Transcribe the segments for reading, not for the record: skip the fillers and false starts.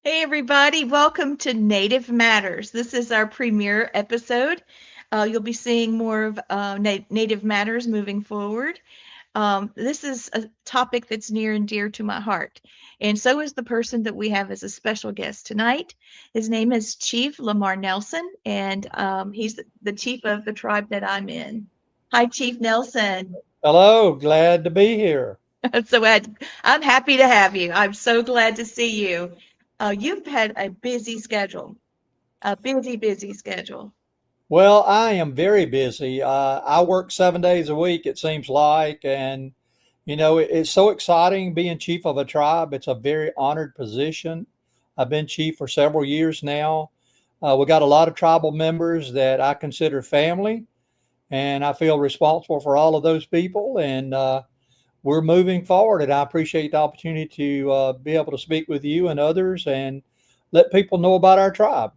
Hey, everybody, welcome to Native Matters. This is our premiere episode. You'll be seeing more of Native Matters moving forward. This is a topic that's near and dear to my heart, and so is the person that we have as a special guest tonight. His name is Chief Lamar Nelson, and he's the chief of the tribe that I'm in. Hi, Chief Nelson. Hello, glad to be here. I'm happy to have you. I'm so glad to see you. You've had a busy schedule, a busy schedule. Well, I am very busy. I work 7 days a week, it seems like, and it's so exciting being chief of a tribe. It's a very honored position. I've been chief for several years now. We got a lot of tribal members that I consider family, and I feel responsible for all of those people. And we're moving forward, and I appreciate the opportunity to be able to speak with you and others and let people know about our tribe.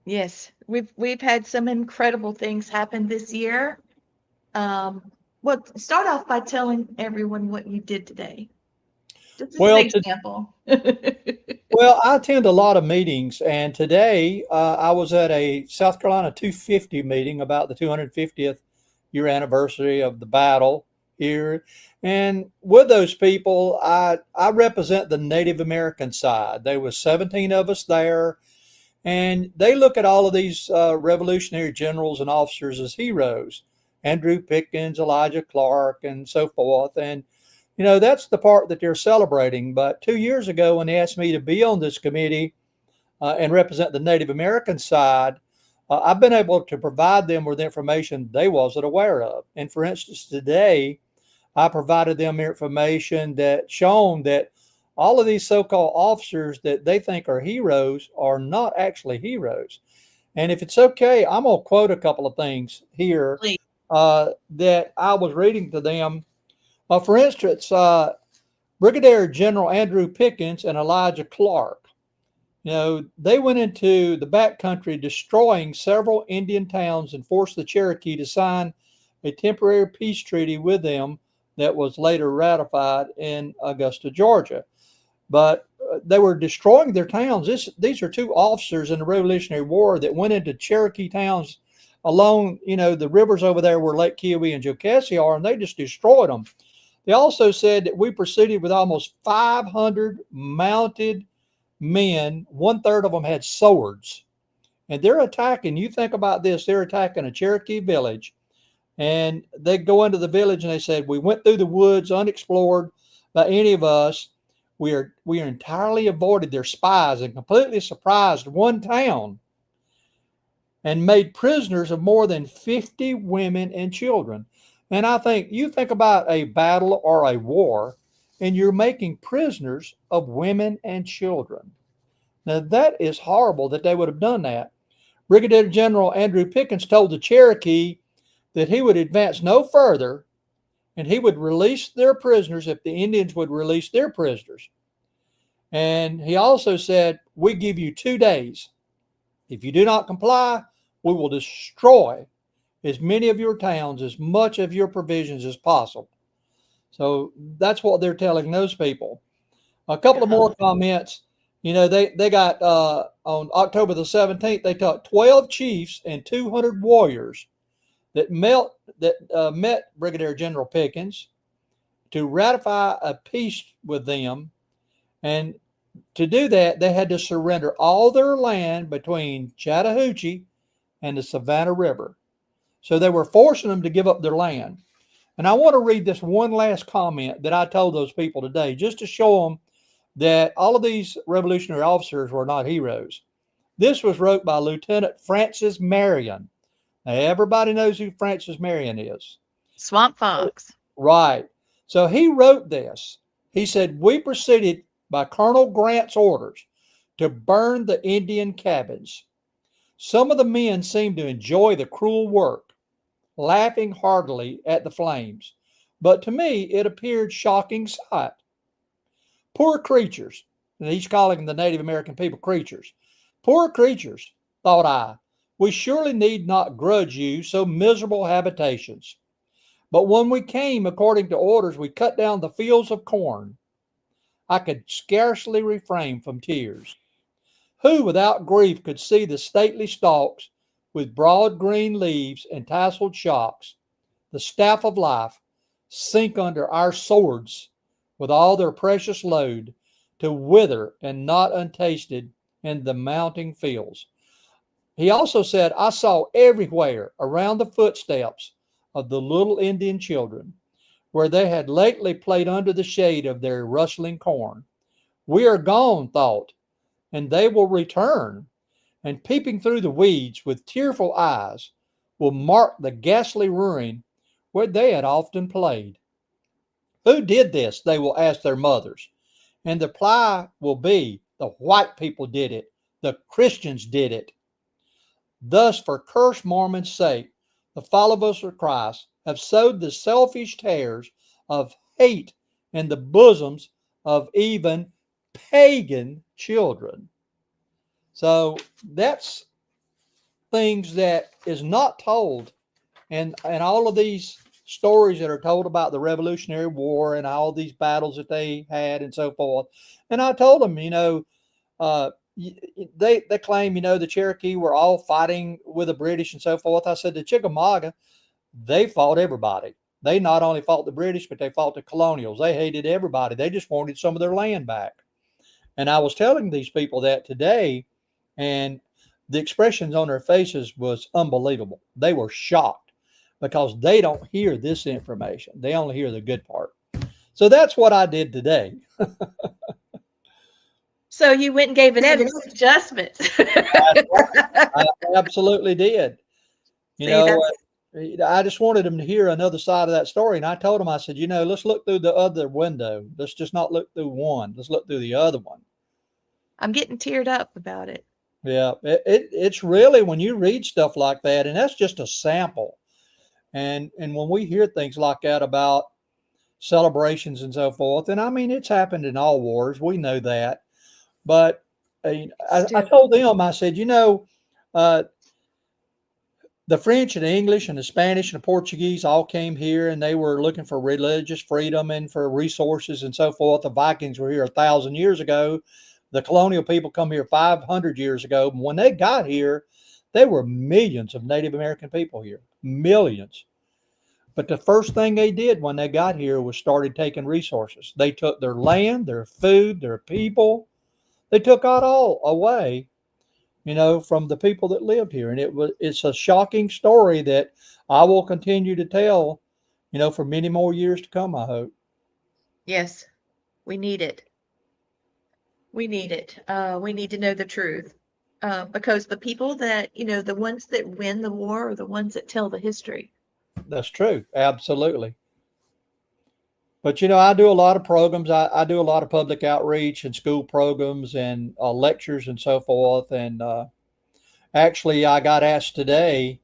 Yes, we've had some incredible things happen this year. Well, start off by telling everyone what you did today. Just as an Well, example. I attend a lot of meetings, and today I was at a South Carolina 250 meeting about the 250th year anniversary of the battle here. And with those people, I represent the Native American side. There was 17 of us there, and they look at all of these revolutionary generals and officers as heroes. Andrew Pickens, Elijah Clark, and so forth. And that's the part that they're celebrating. But 2 years ago, when they asked me to be on this committee and represent the Native American side, I've been able to provide them with information they wasn't aware of. And for instance, today, I provided them information that shown that all of these so-called officers that they think are heroes are not actually heroes. And if it's okay, I'm going to quote a couple of things here Please. that I was reading to them. For instance, Brigadier General Andrew Pickens and Elijah Clark, they went into the backcountry destroying several Indian towns and forced the Cherokee to sign a temporary peace treaty with them that was later ratified in Augusta, Georgia. But they were destroying their towns. These are two officers in the Revolutionary War that went into Cherokee towns along, the rivers over there where Lake Kiowee and Jocassee are, and they just destroyed them. They also said that we proceeded with almost 500 mounted men. 1/3 of them had swords, and they're attacking. You think about this, they're attacking a Cherokee village, and they go into the village and they said, we went through the woods unexplored by any of us. We are entirely avoided their spies and completely surprised one town and made prisoners of more than 50 women and children. And I think you think about a battle or a war, and you're making prisoners of women and children. Now, that is horrible that they would have done that. Brigadier General Andrew Pickens told the Cherokee that he would advance no further and he would release their prisoners if the Indians would release their prisoners. And he also said, we give you 2 days. If you do not comply, we will destroy as many of your towns, as much of your provisions as possible. So that's what they're telling those people. A couple of more comments. They got on October the 17th, they took 12 chiefs and 200 warriors that met Brigadier General Pickens to ratify a peace with them. And to do that, they had to surrender all their land between Chattahoochee and the Savannah River. So they were forcing them to give up their land. And I want to read this one last comment that I told those people today, just to show them that all of these revolutionary officers were not heroes. This was wrote by Lieutenant Francis Marion. Now, everybody knows who Francis Marion is. Swamp Fox. Right. So he wrote this. He said, "We proceeded by Colonel Grant's orders to burn the Indian cabins. Some of the men seemed to enjoy the cruel work, laughing heartily at the flames. But to me, it appeared shocking sight. Poor creatures," and he's calling the Native American people creatures. "Poor creatures, thought I, we surely need not grudge you so miserable habitations. But when we came according to orders, we cut down the fields of corn. I could scarcely refrain from tears. Who without grief could see the stately stalks with broad green leaves and tasseled shocks, the staff of life, sink under our swords with all their precious load, to wither and not untasted in the mounting fields." He also said, "I saw everywhere around the footsteps of the little Indian children, where they had lately played under the shade of their rustling corn. We are gone, thought, and they will return, and peeping through the weeds with tearful eyes, will mark the ghastly ruin where they had often played. Who did this? They will ask their mothers, and the reply will be, the white people did it, the Christians did it. Thus, for cursed Mormon's sake, the followers of Christ have sowed the selfish tares of hate in the bosoms of even pagan children." So that's things that is not told, and all of these stories that are told about the Revolutionary War and all these battles that they had and so forth. And I told them, uh, they claim, the Cherokee were all fighting with the British and so forth. I said, the Chickamauga, they fought everybody. They not only fought the British, but they fought the colonials. They hated everybody. They just wanted some of their land back. And I was telling these people that today, and the expressions on their faces was unbelievable. They were shocked because they don't hear this information. They only hear the good part. So that's what I did today. So you went and gave an adjustment. I absolutely did. You See, know, that's I just wanted them to hear another side of that story. And I told them, I said, let's look through the other window. Let's just not look through one. Let's look through the other one. I'm getting teared up about it. Yeah, it's really, when you read stuff like that, and that's just a sample. And when we hear things like that about celebrations and so forth, and I mean, it's happened in all wars. We know that. But I told them, I said, uh, the French and the English and the Spanish and the Portuguese all came here, and they were looking for religious freedom and for resources and so forth. The Vikings were here 1,000 years ago. The colonial people come here 500 years ago. When they got here, there were millions of Native American people here, millions. But the first thing they did when they got here was started taking resources. They took their land, their food, their people. They took it all away, from the people that lived here. And it's a shocking story that I will continue to tell, for many more years to come, I hope. Yes, we need it. We need it. We need to know the truth. Because the people that, the ones that win the war are the ones that tell the history. That's true. Absolutely. But, I do a lot of programs. I do a lot of public outreach and school programs and lectures and so forth. And actually, I got asked today,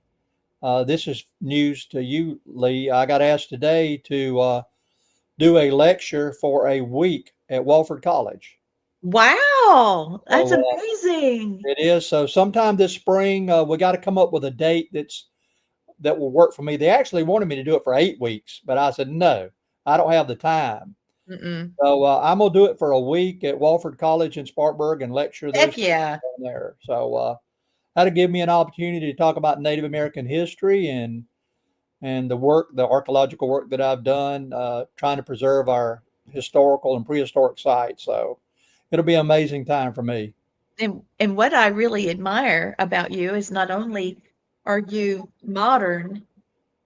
this is news to you, Lee. I got asked today to do a lecture for a week at Wofford College. Wow, that's So, amazing. it is. So sometime this spring, we got to come up with a date that will work for me. They actually wanted me to do it for 8 weeks, but I said, no, I don't have the time. Mm-mm. So I'm going to do it for a week at Wofford College in Spartanburg and lecture those Heck yeah. there. So that'll give me an opportunity to talk about Native American history and the archaeological work that I've done, trying to preserve our historical and prehistoric sites. So it'll be an amazing time for me. And what I really admire about you is not only are you modern,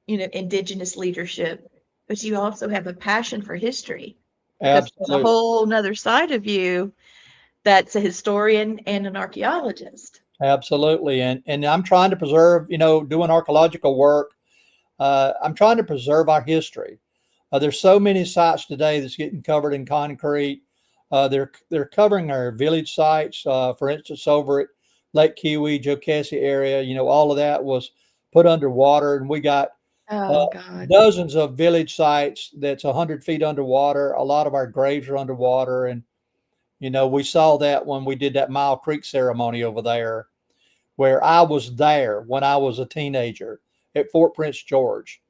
indigenous leadership, but you also have a passion for history, because there's a Absolutely. whole nother side of you that's a historian and an archaeologist. Absolutely. And I'm trying to preserve, doing archaeological work. I'm trying to preserve our history. There's so many sites today that's getting covered in concrete. They're covering our village sites. For instance, over at Lake Kiwi, Jocassee area, all of that was put underwater, and we got uh, Oh God. dozens of village sites that's 100 feet underwater. A lot of our graves are underwater, and we saw that when we did that Mile Creek ceremony over there, where I was there when I was a teenager at Fort Prince George,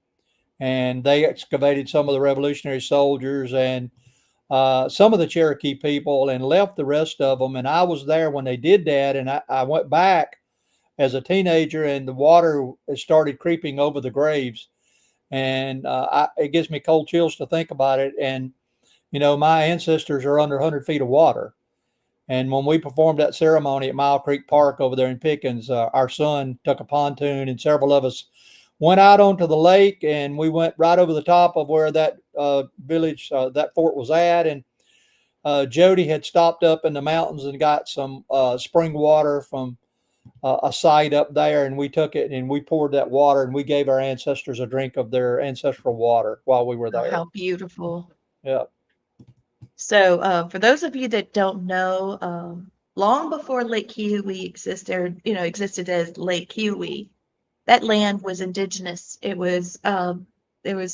and they excavated some of the Revolutionary soldiers and some of the Cherokee people and left the rest of them. And I was there when they did that, and I went back as a teenager, and the water started creeping over the graves, and it gives me cold chills to think about it. And my ancestors are under 100 feet of water. And when we performed that ceremony at Mile Creek Park over there in Pickens, our son took a pontoon, and several of us went out onto the lake, and we went right over the top of where that village, that fort was at. And Jody had stopped up in the mountains and got some spring water from a site up there, and we took it and we poured that water, and we gave our ancestors a drink of their ancestral water while we were Oh, there. how beautiful. Yeah. So, for those of you that don't know, long before Lake Kiwi existed as Lake Kiwi, that land was indigenous. There was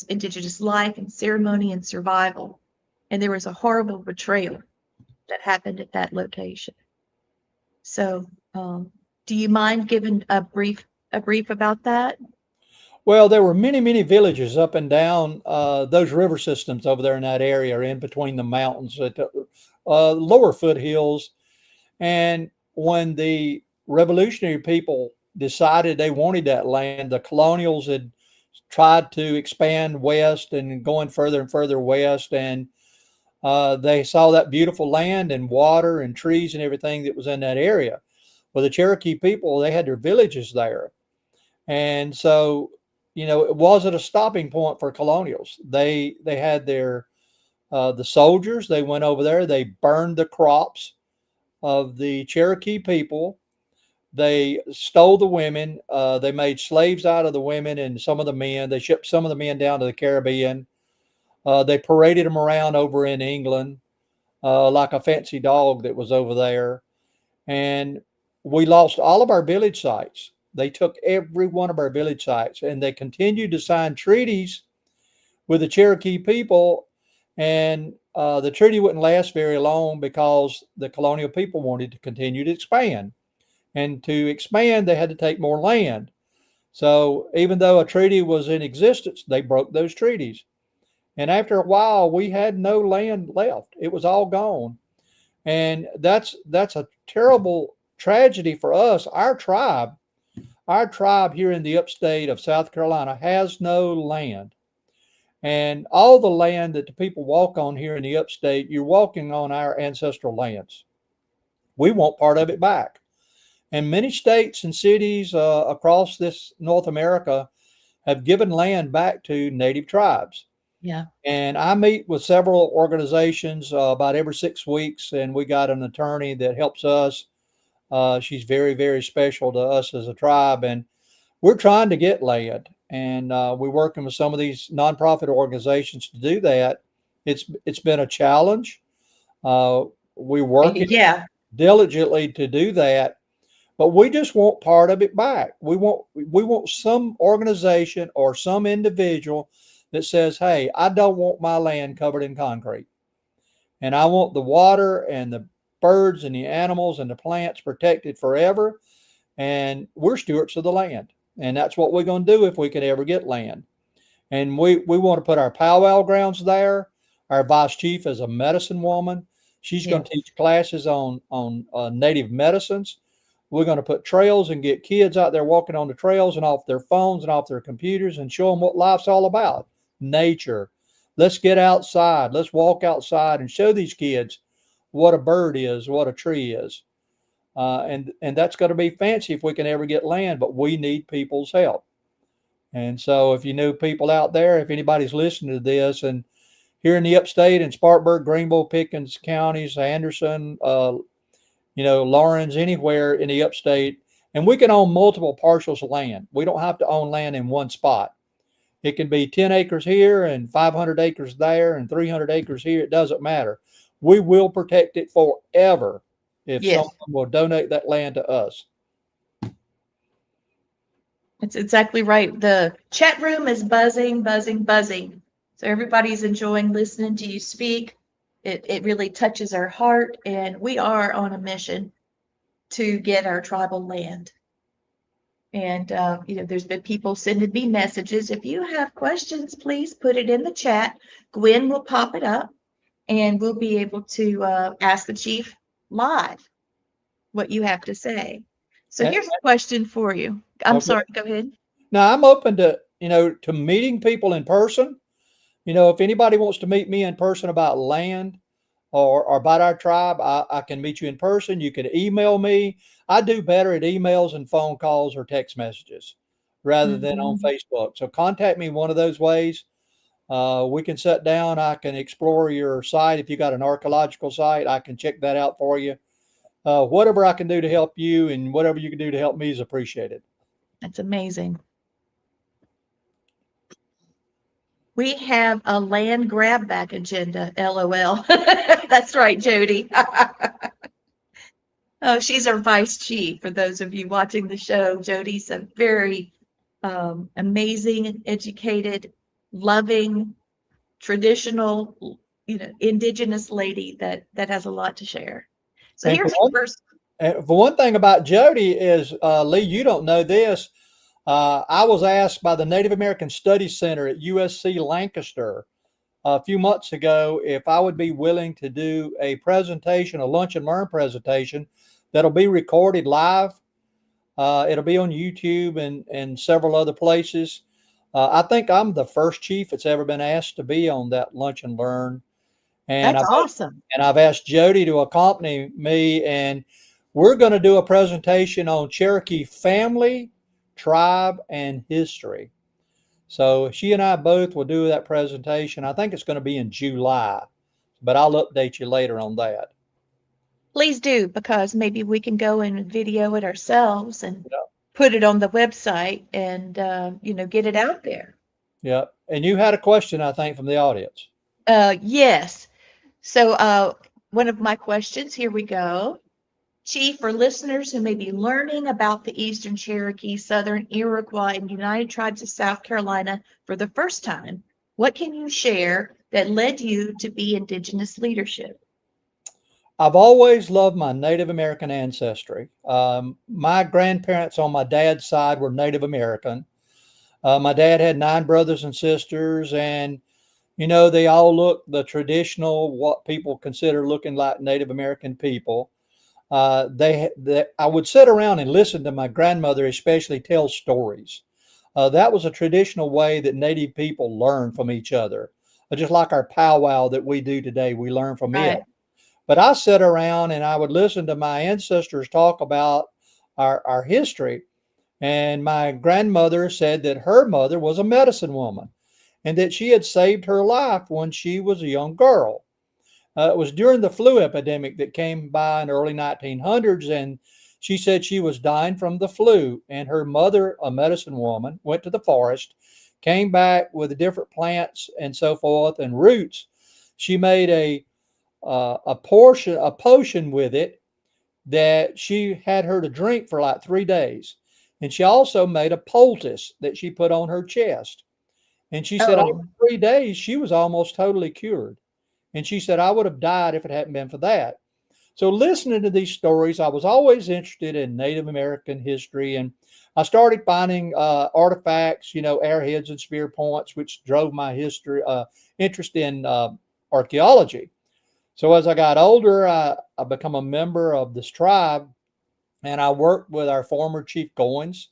indigenous life and ceremony and survival, and there was a horrible betrayal that happened at that location. So, do you mind giving a brief about that? Well, there were many, many villages up and down those river systems over there in that area, in between the mountains at the lower foothills. And when the revolutionary people decided they wanted that land, the colonials had tried to expand west and going further and further west. And they saw that beautiful land and water and trees and everything that was in that area. Well, the Cherokee people, they had their villages there. And so, it wasn't a stopping point for colonials. They had their the soldiers. They went over there. They burned the crops of the Cherokee people. They stole the women. They made slaves out of the women and some of the men. They shipped some of the men down to the Caribbean. They paraded them around over in England like a fancy dog that was over there. And we lost all of our village sites. They took every one of our village sites, and they continued to sign treaties with the Cherokee people. And the treaty wouldn't last very long because the colonial people wanted to continue to expand. And to expand, they had to take more land. So even though a treaty was in existence, they broke those treaties. And after a while, we had no land left. It was all gone. And that's a terrible tragedy for us. Our tribe here in the upstate of South Carolina has no land. And all the land that the people walk on here in the upstate, you're walking on our ancestral lands. We want part of it back. And many states and cities across this North America have given land back to native tribes. Yeah. And I meet with several organizations about every 6 weeks, and we got an attorney that helps us. She's very, very special to us as a tribe, and we're trying to get land. And we're working with some of these nonprofit organizations to do that. It's been a challenge. We're working Yeah. diligently to do that, but we just want part of it back. We want some organization or some individual that says, "Hey, I don't want my land covered in concrete, and I want the water and the birds and the animals and the plants protected forever, and we're stewards of the land." And that's what we're going to do if we can ever get land. And we want to put our powwow grounds there. Our vice chief is a medicine woman. She's going Yeah. to teach classes on native medicines. We're going to put trails and get kids out there walking on the trails and off their phones and off their computers and show them what life's all about. Nature. Let's get outside. Let's walk outside and show these kids what a bird is, what a tree is. And that's going to be fancy if we can ever get land, but we need people's help. And so if you know people out there, if anybody's listening to this, and here in the upstate in Spartanburg, Greenville, Pickens counties, Anderson, Lawrence, anywhere in the upstate, And we can own multiple parcels of land. We don't have to own land in one spot. It can be 10 acres here and 500 acres there and 300 acres here. It doesn't matter. We will protect it forever if Yes, someone will donate that land to us. that's exactly right. The chat room is buzzing, buzzing, buzzing. So everybody's enjoying listening to you speak. It really touches our heart, and we are on a mission to get our tribal land. And there's been people sending me messages. If you have questions, please put it in the chat. Gwen will pop it up, and we'll be able to ask the chief live what you have to say. So And, here's a question for you. I'm okay. sorry, go ahead. Now I'm open to, to meeting people in person. If anybody wants to meet me in person about land or about our tribe, I can meet you in person. You can email me. I do better at emails and phone calls or text messages rather than on Mhm. Facebook. So contact me one of those ways. We can sit down. I can explore your site. If you got an archaeological site, I can check that out for you. Whatever I can do to help you and whatever you can do to help me is appreciated. That's amazing. We have a land grab back agenda, LOL. That's right, Jody. Oh, she's our vice chief. For those of you watching the show, Jody's a very amazing, educated, loving, traditional, indigenous lady that has a lot to share. So And here's our first. for one thing about Jody is, Lee, you don't know this. I was asked by the Native American Studies Center at USC Lancaster a few months ago if I would be willing to do a presentation, a lunch and learn presentation that'll be recorded live. It'll be on YouTube and several other places. I think I'm the first chief that's ever been asked to be on that lunch and learn. And That's I've awesome. and I've asked Jody to accompany me, and we're going to do a presentation on Cherokee family, tribe, and history. So she and I both will do that presentation. I think it's going to be in July, but I'll update you later on that. Please do, because maybe we can go and video it ourselves and Yeah. put it on the website and get it out there. Yeah. And you had a question, I think, from the audience. Yes. So one of my questions, here we go. Chief, for listeners who may be learning about the Eastern Cherokee, Southern Iroquois, and United Tribes of South Carolina for the first time, what can you share that led you to be Indigenous leadership? I've always loved my Native American ancestry. My grandparents on my dad's side were Native American. My dad had 9 brothers and sisters, and they all look the traditional, what people consider looking like Native American people. I would sit around and listen to my grandmother, especially tell stories. That was a traditional way that Native people learn from each other, just like our powwow that we do today. We learn from it. Right. But I sat around and I would listen to my ancestors talk about our history. And my grandmother said that her mother was a medicine woman and that she had saved her life when she was a young girl. It was during the flu epidemic that came by in the early 1900s, and she said she was dying from the flu. And her mother, a medicine woman, went to the forest, came back with different plants and so forth and roots. She made a potion with it that she had her to drink for like 3 days. And she also made a poultice that she put on her chest. And she said after Oh, 3 days, she was almost totally cured. And she said, I would have died if it hadn't been for that. So listening to these stories, I was always interested in Native American history. And I started finding artifacts, arrowheads and spear points, which drove my interest in archaeology. So as I got older, I become a member of this tribe, and I worked with our former Chief Goins.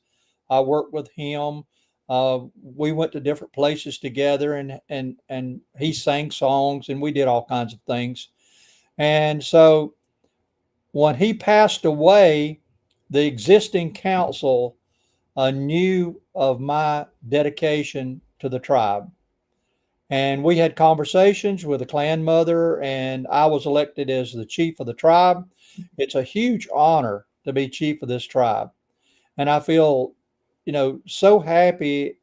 I worked with him. We went to different places together, and he sang songs, and we did all kinds of things. And so when he passed away, the existing council knew of my dedication to the tribe. And we had conversations with the clan mother, and I was elected as the chief of the tribe. It's a huge honor to be chief of this tribe. And I feel, so happy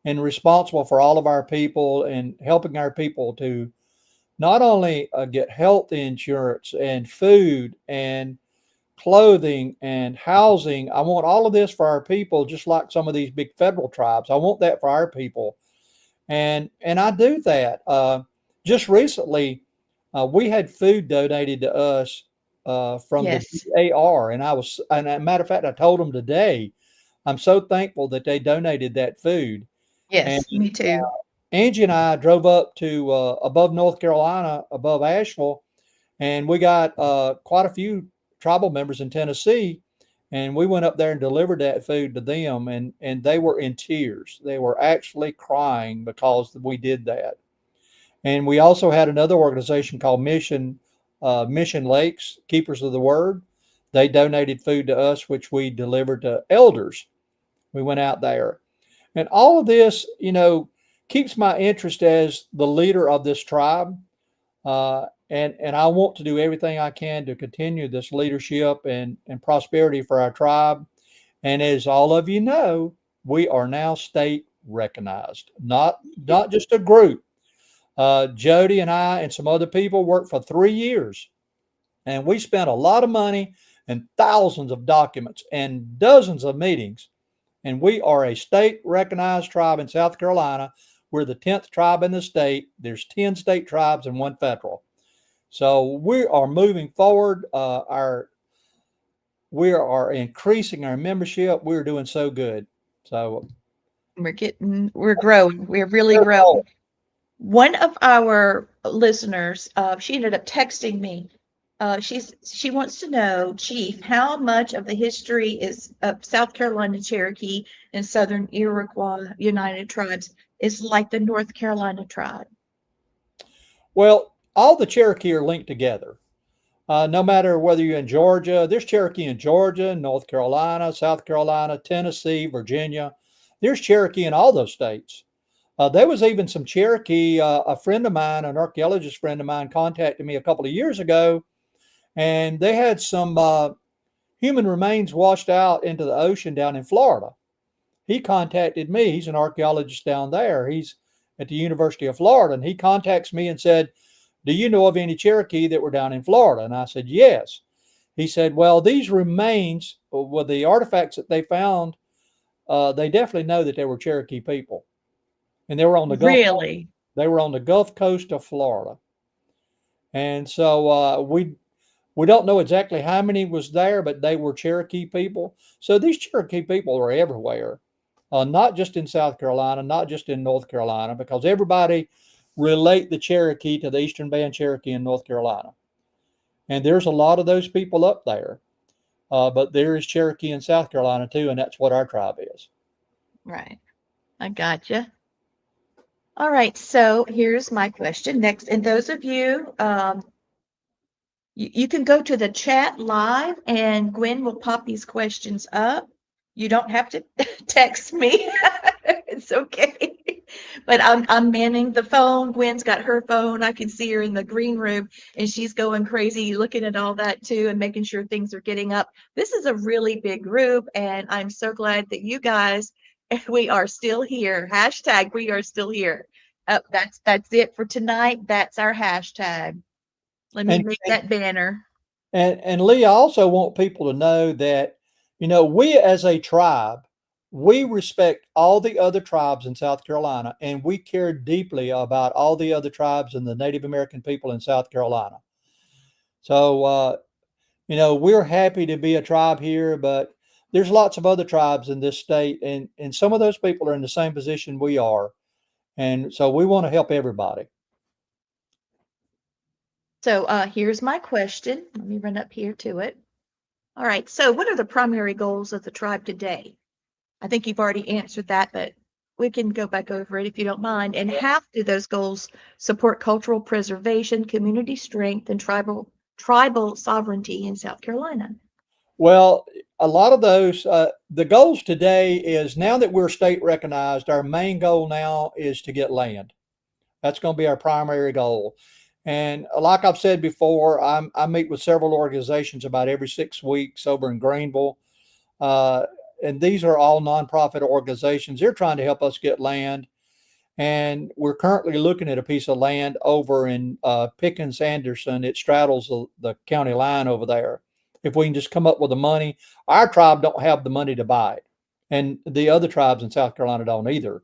and responsible for all of our people and helping our people to not only get health insurance and food and clothing and housing. I want all of this for our people, just like some of these big federal tribes. I want that for our people, and I do that. Just recently, we had food donated to us from the Yes. VAR, and as a matter of fact, I told them today, I'm so thankful that they donated that food. And Yes, me too. Angie and I drove up to above North Carolina, above Asheville, and we got quite a few tribal members in Tennessee, and we went up there and delivered that food to them, and they were in tears. They were actually crying because we did that. And we also had another organization called Mission Lakes Keepers of the Word. They donated food to us, which we delivered to elders. We went out there, and all of this, keeps my interest as the leader of this tribe. And I want to do everything I can to continue this leadership and prosperity for our tribe. And as all of you know, we are now state recognized, not just a group. Jody and I and some other people worked for 3 years, and we spent a lot of money and thousands of documents and dozens of meetings. And we are a state recognized tribe in South Carolina. We're the 10th tribe in the state. There's 10 state tribes and one federal. So we are moving forward. We are increasing our membership. We're doing so good. So We're growing. We're really growing. One of our listeners, she ended up texting me. She wants to know, Chief, how much of the history is of South Carolina Cherokee and Southern Iroquois United Tribes is like the North Carolina tribe? well, all the Cherokee are linked together. No matter whether you're in Georgia, there's Cherokee in Georgia, North Carolina, South Carolina, Tennessee, Virginia. There's Cherokee in all those states. There was even some Cherokee. A friend of mine, an archaeologist friend of mine, contacted me a couple of years ago, and they had some human remains washed out into the ocean down in Florida. He contacted me. He's an archaeologist down there. He's at the University of Florida, and he contacts me and said, "Do you know of any Cherokee that were down in Florida?" And I said, "Yes." He said, "Well, these remains, with the artifacts that they found, they definitely know that they were Cherokee people, and they were on the Gulf. Really? They were on the Gulf Coast of Florida." And so we don't know exactly how many was there, but they were Cherokee people. So these Cherokee people are everywhere, not just in South Carolina, not just in North Carolina, because everybody relate the Cherokee to the Eastern Band Cherokee in North Carolina. And there's a lot of those people up there. But there is Cherokee in South Carolina too, and that's what our tribe is. Right. I gotcha. All right. So here's my question next. And those of you, you can go to the chat live and Gwen will pop these questions up. You don't have to text me. It's okay. But I'm manning the phone. Gwen's got her phone. I can see her in the green room and she's going crazy looking at all that too and making sure things are getting up. This is a really big group and I'm so glad that you guys, we are still here. Hashtag we are still here. That's it for tonight. That's our hashtag. Let me And make that banner. and Lee, I also want people to know that, we as a tribe, we respect all the other tribes in South Carolina, and we care deeply about all the other tribes and the Native American people in South Carolina. So, we're happy to be a tribe here, but there's lots of other tribes in this state, and some of those people are in the same position we are. And so we want to help everybody. So here's my question. Let me run up here to it. All right. So what are the primary goals of the tribe today? I think you've already answered that, but we can go back over it if you don't mind. And how do those goals support cultural preservation, community strength, and tribal sovereignty in South Carolina? Well, a lot of those, the goals today is now that we're state recognized, our main goal now is to get land. That's going to be our primary goal. And like I've said before, I meet with several organizations about every 6 weeks over in Greenville. Uh, and these are all nonprofit organizations. They're trying to help us get land. And we're currently looking at a piece of land over in Pickens Anderson. It straddles the county line over there. If we can just come up with the money, our tribe don't have the money to buy it, and the other tribes in South Carolina don't either.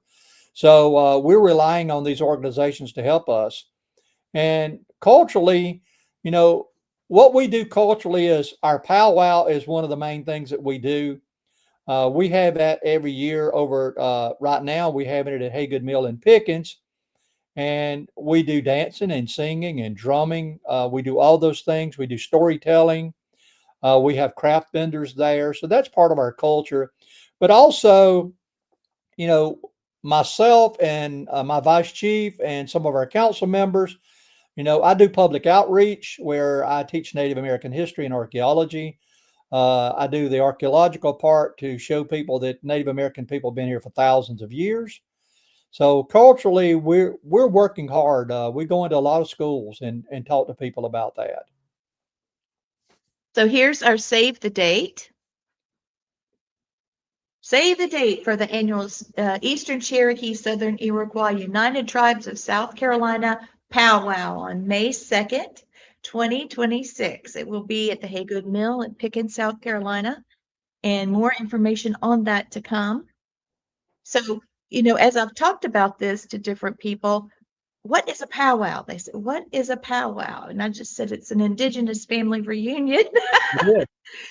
So we're relying on these organizations to help us. And culturally, you know, what we do culturally is our powwow is one of the main things that we do. We have that every year over right now. We have it at Haygood Mill in Pickens, and we do dancing and singing and drumming. We do all those things. We do storytelling. We have craft vendors there, so that's part of our culture. But also, you know, myself and my vice chief and some of our council members, you know, I do public outreach where I teach Native American history and archaeology. I do the archaeological part to show people that Native American people have been here for thousands of years. So culturally, we're working hard. We go into a lot of schools and talk to people about that. So here's our save the date. Save the date for the annual Eastern Cherokee Southern Iroquois United Tribes of South Carolina powwow on May 2nd, 2026. It will be at the Haygood Mill in Pickens, South Carolina, and more information on that to come. So, you know, as I've talked about this to different people, what is a powwow? They said, what is a powwow? And I just said it's an indigenous family reunion. Yeah.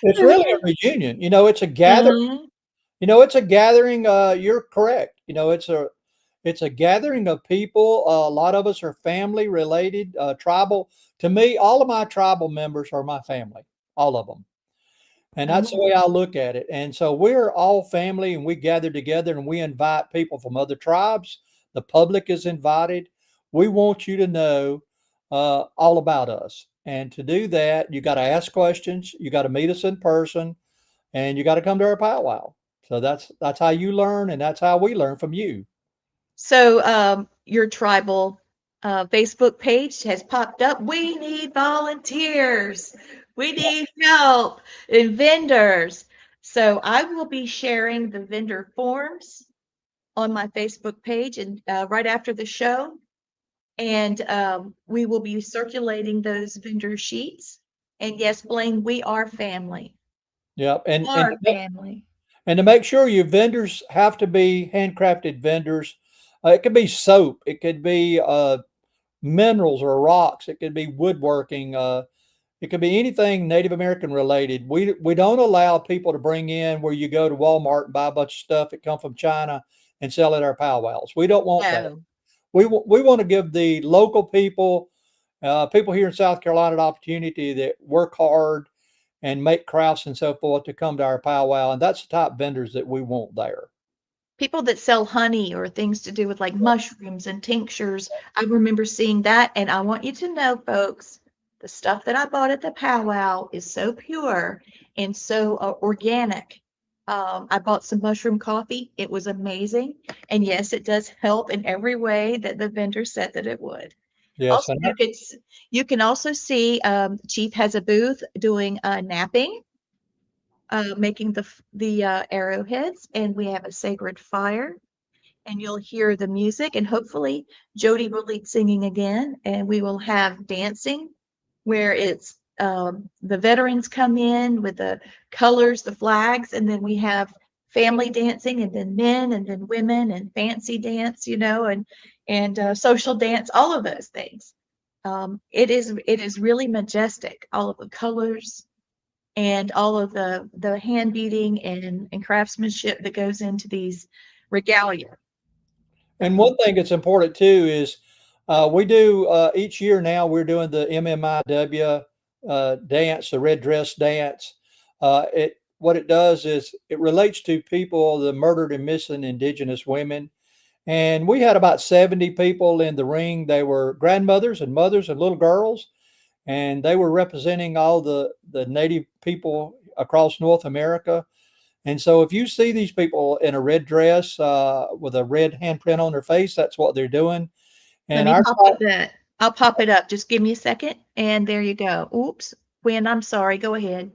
It's really a reunion. You know, it's a gathering. Mhm. You know, it's a gathering. You're correct. You know, it's a gathering of people. A lot of us are family related, tribal. To me, all of my tribal members are my family, all of them. And that's the way I look at it. And so we're all family and we gather together and we invite people from other tribes. The public is invited. We want you to know all about us. And to do that, you got to ask questions. You got to meet us in person and you got to come to our powwow. So that's how you learn and that's how we learn from you. So, your tribal Facebook page has popped up. We need volunteers. We need help and vendors. So, I will be sharing the vendor forms on my Facebook page and right after the show. And we will be circulating those vendor sheets. And yes, Blaine, we are family. Yep. Our family. And to make sure your vendors have to be handcrafted vendors. It could be soap. It could be minerals or rocks. It could be woodworking. It could be anything Native American related. We don't allow people to bring in where you go to Walmart and buy a bunch of stuff that come from China and sell at our powwows. We don't want that. No. We want to give the local people, people here in South Carolina, an opportunity that work hard and make crafts and so forth to come to our powwow, and that's the type of vendors that we want there. People that sell honey or things to do with like mushrooms and tinctures. I remember seeing that. And I want you to know, folks, the stuff that I bought at the powwow is so pure and so organic. I bought some mushroom coffee. It was amazing. And yes, it does help in every way that the vendor said that it would. Yes, Also, and you can also see Chief has a booth doing napping, making the arrowheads, and we have a sacred fire, and you'll hear the music, and hopefully Jody will lead singing again, and we will have dancing, where it's the veterans come in with the colors, the flags, and then we have family dancing, and then men, and then women, and fancy dance, you know, and social dance, all of those things. It is really majestic, all of the colors and all of the hand beating and craftsmanship that goes into these regalia. one thing that's important too is we do each year now we're doing the MMIW dance, the red dress dance. It what it does is it relates to people, the murdered and missing Indigenous women. And we had about 70 people in the ring. They were grandmothers and mothers and little girls, and they were representing all the Native people across North America. And so if you see these people in a red dress with a red handprint on their face, that's what they're doing. Let And me our pop up that. I'll pop it up. Just give me a second. And there you go. Oops. When I'm sorry. Go ahead.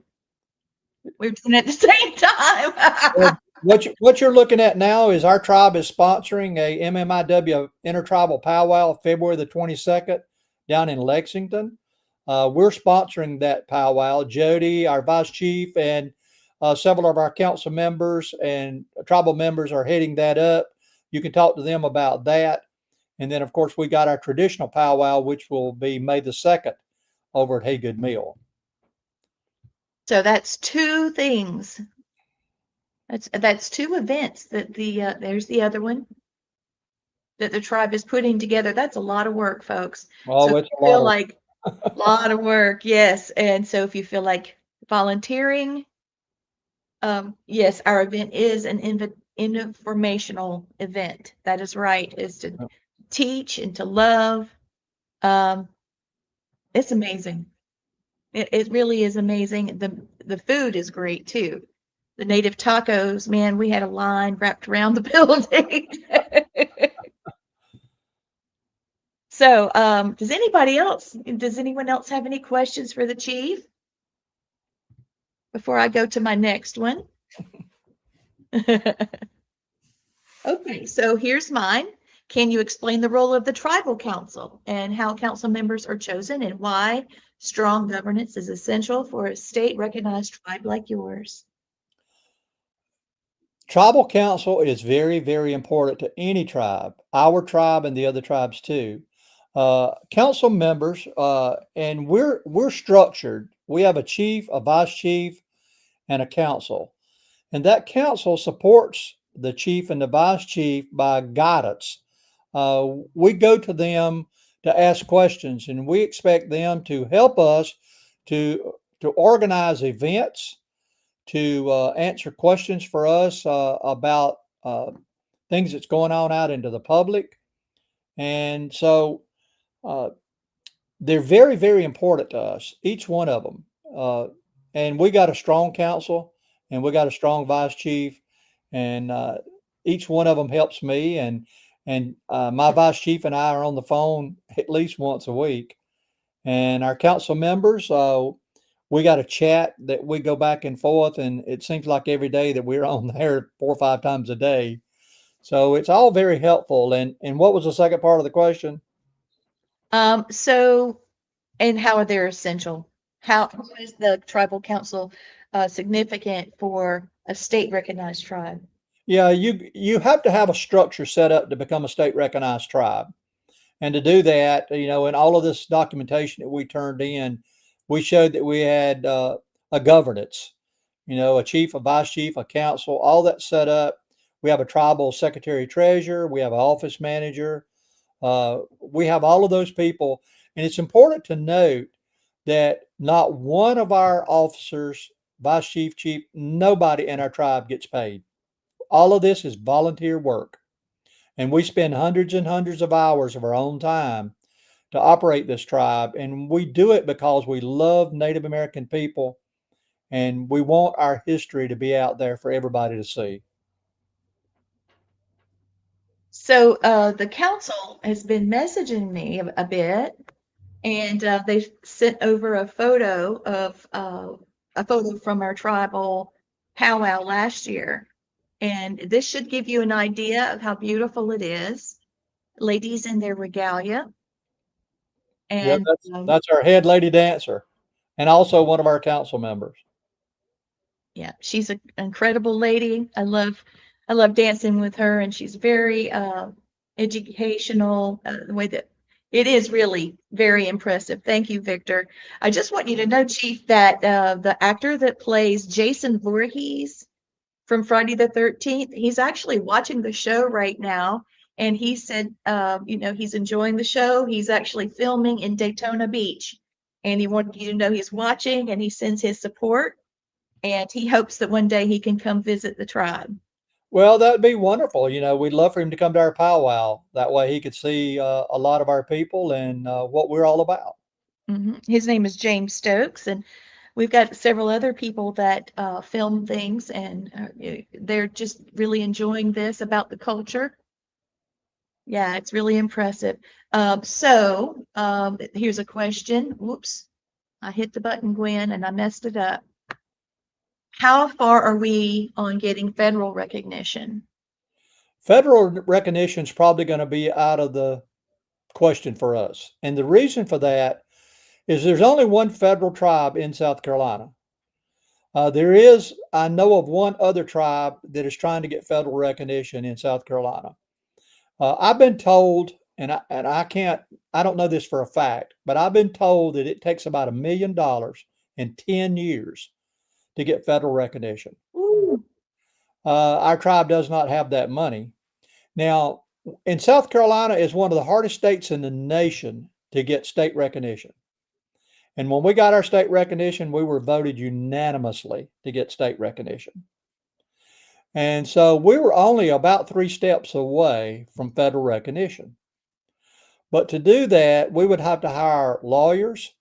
We're doing it at the same time. what you're looking at now is our tribe is sponsoring a MMIW Intertribal Powwow February the 22nd down in Lexington. We're sponsoring that powwow. Jody, our vice chief, and several of our council members and tribal members are heading that up. You can talk to them about that. And then, of course, we got our traditional powwow, which will be May the 2nd over at Haygood Mill. So that's two things. That's two events that there's the other one that the tribe is putting together. That's a lot of work, folks. So Oh, if it's you a lot feel of like a lot of work, yes. And so if you feel like volunteering, yes, our event is an informational event. That is right, is to teach and to love. Um, it's amazing. It really is amazing. The food is great too. The native tacos, man, we had a line wrapped around the building. So, does anyone else have any questions for the chief before I go to my next one? Okay, so here's mine. Can you explain the role of the tribal council and how council members are chosen and why strong governance is essential for a state recognized tribe like yours? Tribal council is very, very important to any tribe, our tribe and the other tribes too. Council members, and we're structured. We have a chief, a vice chief, and a council, and that council supports the chief and the vice chief by guidance. We go to them to ask questions, and we expect them to help us to organize events, to answer questions for us about things that's going on out into the public. And so uh, they're very, very important to us, each one of them. And we got a strong council and we got a strong vice chief, and each one of them helps me. And my vice chief and I are on the phone at least once a week. And our council members, we got a chat that we go back and forth, and it seems like every day that we're on there 4 or 5 times a day. So it's all very helpful. And what was the second part of the question? So, and how are they essential? How is the tribal council significant for a state recognized tribe? Yeah, you have to have a structure set up to become a state recognized tribe. And to do that, in all of this documentation that we turned in, we showed that we had a governance, a chief, a vice chief, a council, all that set up. We have a tribal secretary treasurer, we have an office manager, we have all of those people. And it's important to note that not one of our officers, vice chief, chief, nobody in our tribe gets paid. All of this is volunteer work. And we spend hundreds and hundreds of hours of our own time to operate this tribe. And we do it because we love Native American people and we want our history to be out there for everybody to see. So the council has been messaging me a bit, and they sent over a photo from our tribal powwow last year. And this should give you an idea of how beautiful it is. Ladies in their regalia. Yep, And that's our head lady dancer and also one of our council members. yeah, she's an incredible lady. I love dancing with her, and she's very educational. The way that it is really very impressive. Thank you, Victor. I just want you to know, Chief, that the actor that plays Jason Voorhees from Friday the 13th, he's actually watching the show right now. And he said, he's enjoying the show. He's actually filming in Daytona Beach. And he wanted you to know he's watching and he sends his support. And he hopes that one day he can come visit the tribe. Well, that'd be wonderful. We'd love for him to come to our powwow. That way he could see a lot of our people and what we're all about. His name is James Stokes, and we've got several other people that film things, and they're just really enjoying this about the culture. Yeah, it's really impressive. Here's a question. Whoops, I hit the button, Gwen, and I messed it up. How far are we on getting federal recognition? Federal recognition is probably going to be out of the question for us. And the reason for that is there's only one federal tribe in South Carolina. I know of one other tribe that is trying to get federal recognition in South Carolina. I've been told, and I don't know this for a fact, but I've been told that it takes about $1 million in 10 years to get federal recognition. Ooh. Our tribe does not have that money. Now, in South Carolina is one of the hardest states in the nation to get state recognition. And when we got our state recognition, we were voted unanimously to get state recognition. And so we were only about 3 steps away from federal recognition. But to do that, we would have to hire lawyers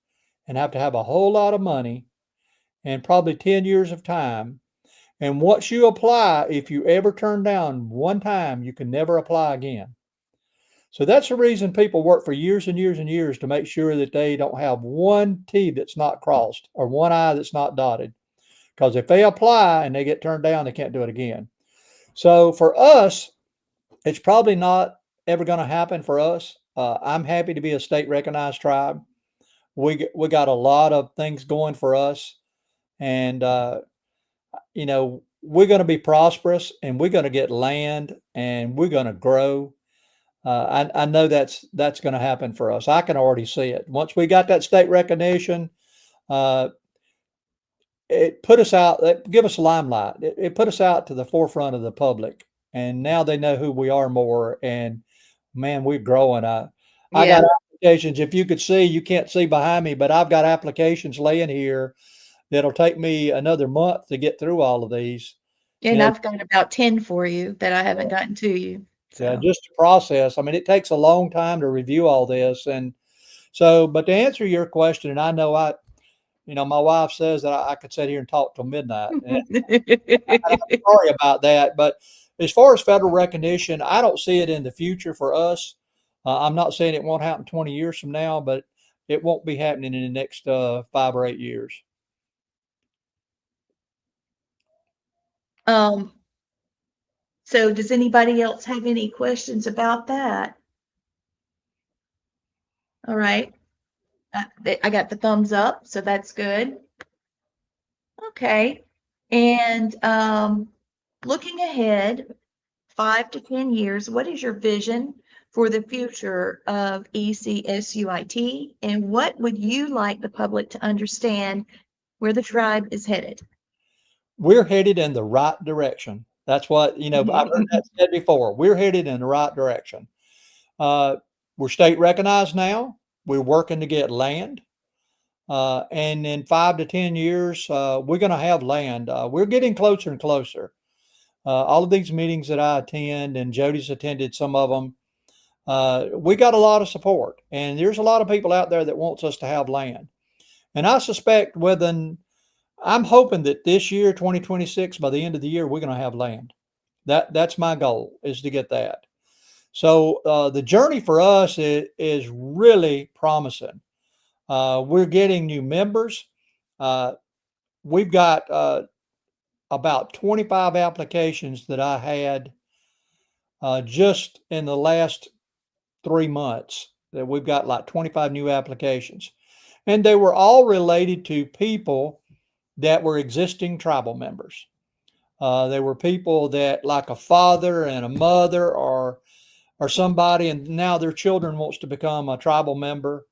and have to have a whole lot of money and probably 10 years of time. And once you apply, if you ever turn down one time, you can never apply again. So that's the reason people work for years and years and years to make sure that they don't have one T that's not crossed or one I that's not dotted. Because if they apply and they get turned down, they can't do it again. So for us, it's probably not ever going to happen for us. I'm happy to be a state recognized tribe. We got a lot of things going for us, and we're going to be prosperous, and we're going to get land, and we're going to grow. I know that's going to happen for us. I can already see it. Once we got that state recognition, uh, it put us out, it give us limelight. It put us out to the forefront of the public, and now they know who we are more. And man, we're growing. I Yeah. got applications. If you could see, you can't see behind me, but I've got applications laying here that'll take me another month to get through all of these. You And know, I've got about 10 for you that I haven't gotten to you. yeah, So, just to process. I mean, it takes a long time to review all this, and so. But to answer your question, and I know my wife says that I could sit here and talk till midnight. And I'm sorry about that, but as far as federal recognition, I don't see it in the future for us. I'm not saying it won't happen 20 years from now, but it won't be happening in the next 5 or 8 years. um, so does anybody else have any questions about that? All right. I got the thumbs up, so that's good. Okay. And looking ahead, 5 to 10 years, what is your vision for the future of ECSUIT? And what would you like the public to understand where the tribe is headed? We're headed in the right direction. That's what, I've heard that said before. We're headed in the right direction. Uh, we're state recognized now. We're working to get land. And in 5 to 10 years, we're going to have land. We're getting closer and closer. All of these meetings that I attend, and Jody's attended some of them, we got a lot of support. And there's a lot of people out there that wants us to have land. And I suspect I'm hoping that this year, 2026, by the end of the year, we're going to have land. That's my goal, is to get that. So the journey for us is really promising. We're getting new members. Uh, we've got about 25 applications that I had just in the last 3 months. That we've got like 25 new applications, and they were all related to people that were existing tribal members. They were people that, like a father and a mother, or somebody, and now their children wants to become a tribal member,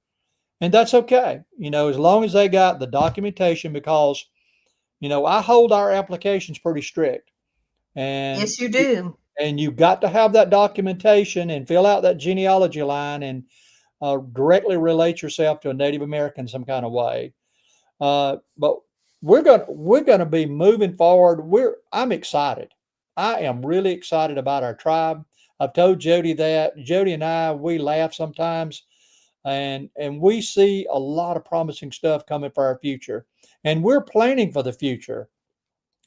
and that's okay. As long as they got the documentation, because I hold our applications pretty strict, and Yes, you do. you've got to have that documentation and fill out that genealogy line and directly relate yourself to a Native American some kind of way. But we're gonna be moving forward. I'm excited. I am really excited about our tribe. I've told Jody that. Jody and I, we laugh sometimes, and we see a lot of promising stuff coming for our future, and we're planning for the future.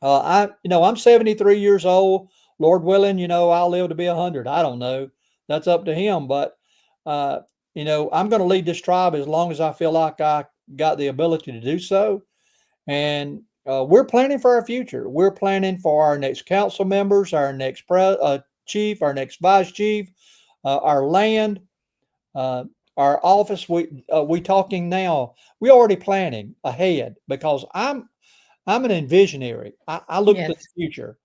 I'm 73 years old. Lord willing, I'll live to be 100. I don't know. That's up to him. But uh, I'm going to lead this tribe as long as I feel like I got the ability to do so. And we're planning for our future. We're planning for our next council members, our next chief, our next vice chief, our land, uh, our office. We talking now. We already planning ahead because I'm an envisionary. I look to Yes. the future.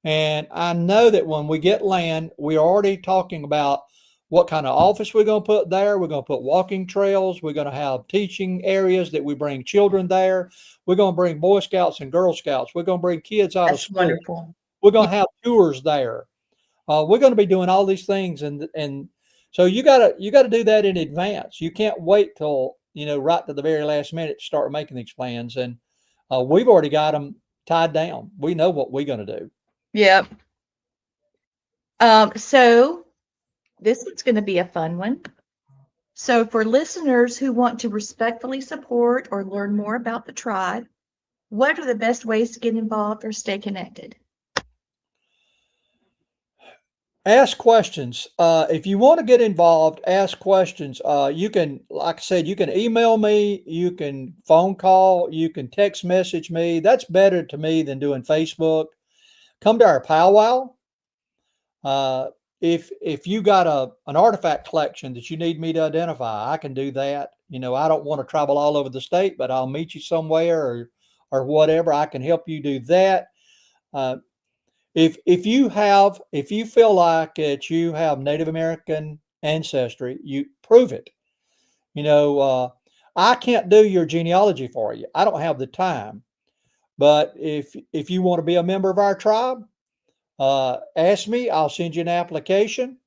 And I know that when we get land, we're already talking about what kind of office we're going to put there. We're going to put walking trails. We're going to have teaching areas that we bring children there. We're going to bring Boy Scouts and Girl Scouts. We're going to bring kids out of That's school. wonderful. We're Yeah. going to have tours there. We're going to be doing all these things, and so you gotta do that in advance. You can't wait till right to the very last minute to start making these plans. And we've already got them tied down. We know what we're going to do. Yep. So this one's going to be a fun one. So for listeners who want to respectfully support or learn more about the tribe, what are the best ways to get involved or stay connected? Ask questions. If you want to get involved, ask questions. You can, like I said, you can email me, you can phone call, you can text message me. That's better to me than doing Facebook. Come to our powwow. Uh, if you got an artifact collection that you need me to identify, I can do that. I don't want to travel all over the state, but I'll meet you somewhere or whatever. I can help you do that. Uh, if you feel like that you have Native American ancestry, you prove it. You know, I can't do your genealogy for you. I don't have the time. But if you want to be a member of our tribe, ask me. I'll send you an application.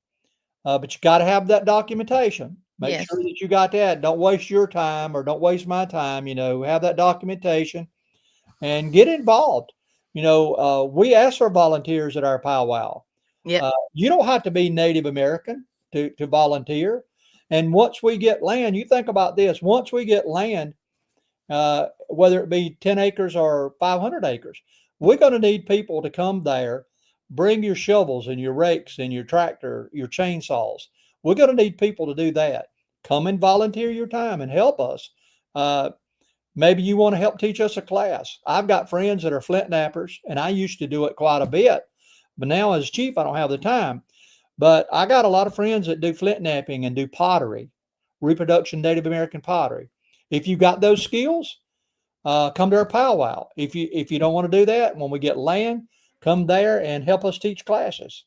But you got to have that documentation. Make sure Yes. that you got that. Don't waste your time or don't waste my time. Have that documentation and get involved. We ask for volunteers at our powwow. Yep. You don't have to be Native American to volunteer. And once we get land, you think about this. Once we get land, whether it be 10 acres or 500 acres, we're going to need people to come there, bring your shovels and your rakes and your tractor, your chainsaws. We're going to need people to do that. Come and volunteer your time and help us. Uh, Maybe you want to help teach us a class. I've got friends that are flint knappers, and I used to do it quite a bit. But now, as chief, I don't have the time. But I got a lot of friends that do flint knapping and do pottery, reproduction Native American pottery. If you got those skills, come to our powwow. If you don't want to do that, when we get land, come there and help us teach classes.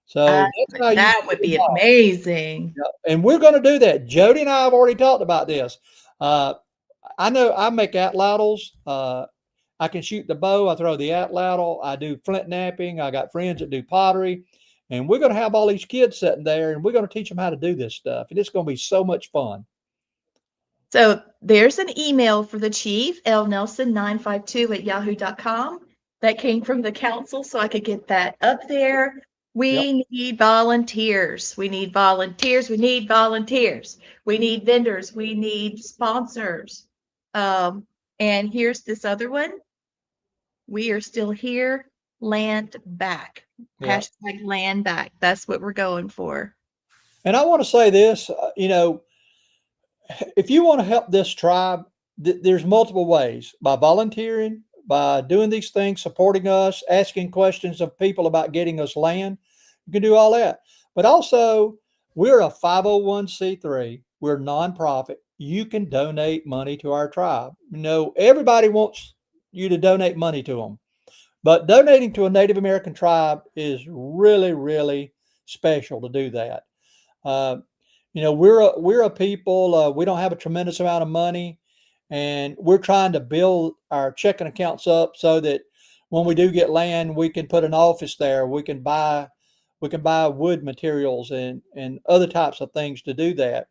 So that's how you That get would be involved. amazing. Yeah, and we're going to do that. Jody and I have already talked about this. Uh, I know I make atlatls. I can shoot the bow. I throw the atlatl. I do flint knapping. I got friends that do pottery. And we're going to have all these kids sitting there and we're going to teach them how to do this stuff. And it's going to be so much fun. So there's an email for the chief, lnelson952@yahoo.com. That came from the council, so I could get that up there. Yep. We need volunteers. We need volunteers. We need volunteers. We need vendors. We need sponsors. Um, and here's this other one. We are still here. Land back. Yeah. Hashtag land back. That's what we're going for. And I want to say this, if you want to help this tribe, there's multiple ways by volunteering, by doing these things, supporting us, asking questions of people about getting us land. You can do all that. But also, we're a 501c3. We're nonprofit. You can donate money to our tribe. Everybody wants you to donate money to them. But donating to a Native American tribe is really, really special to do that. Uh, we're a people. We don't have a tremendous amount of money, and we're trying to build our checking accounts up so that when we do get land, we can put an office there. We can buy wood materials and other types of things to do that.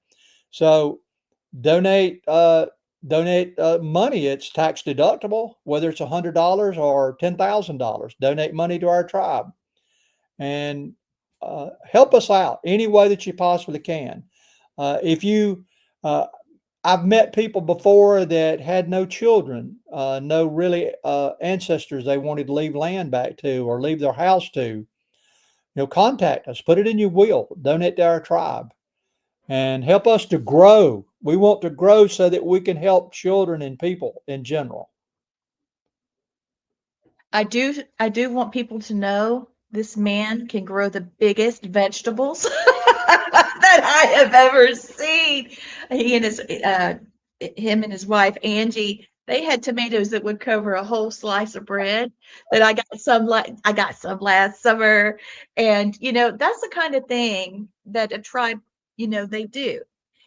So donate money. It's tax deductible, whether it's $100 or $10,000. Donate money to our tribe and help us out any way that you possibly can. If you, I've met people before that had no children, no really ancestors they wanted to leave land back to or leave their house to. Contact us, put it in your will, donate to our tribe, and help us to grow. We want to grow so that we can help children and people in general. I do want people to know this man can grow the biggest vegetables that I have ever seen. He and him and his wife Angie, they had tomatoes that would cover a whole slice of bread. That I got some last summer, and that's the kind of thing that a tribe, they do.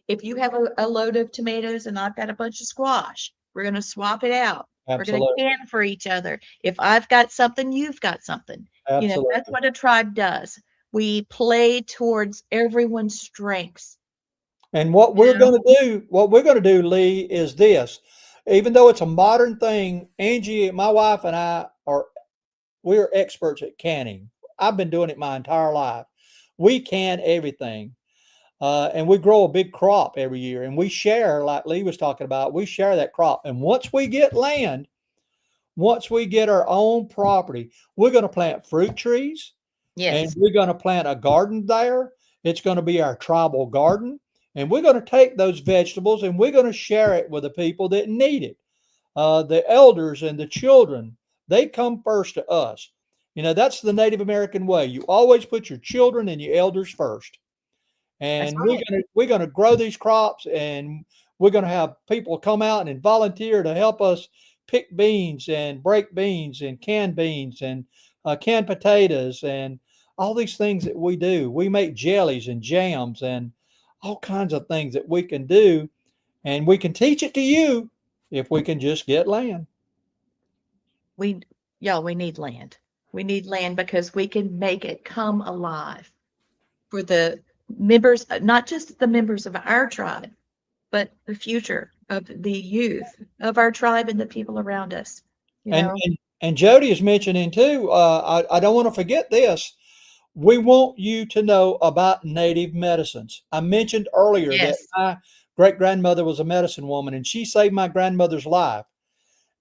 If you have a load of tomatoes and I've got a bunch of squash, we're going to swap it out. We're going to Absolutely. can for each other. If I've got something, you've got something. That's Absolutely. what a tribe does. We play towards everyone's strengths. And You know? what we're going to do, Lee, is this. Even though it's a modern thing, Angie, my wife, and we're experts at canning. I've been doing it my entire life. We can everything. And we grow a big crop every year, and we share, like Lee was talking about, we share that crop. And once we get our own property, we're going to plant fruit trees, and Yes. we're going to plant a garden there. It's going to be our tribal garden, and we're going to take those vegetables and we're going to share it with the people that need it. The elders and the children, they come first to us. That's the Native American way. You always put your children and your elders first. That's And right. we're gonna grow these crops, and we're gonna have people come out and volunteer to help us pick beans and break beans and can beans and canned potatoes and all these things that we do. We make jellies and jams and all kinds of things that we can do, and we can teach it to you if we can just get land. We Y'all, we need land. We need land because we can make it come alive for the members, not just the members of our tribe, but the future of the youth of our tribe and the people around us. You And know? and, and Jody is mentioning too. I don't want to forget this. We want you to know about native medicines. I mentioned earlier that Yes. my great grandmother was a medicine woman, and she saved my grandmother's life.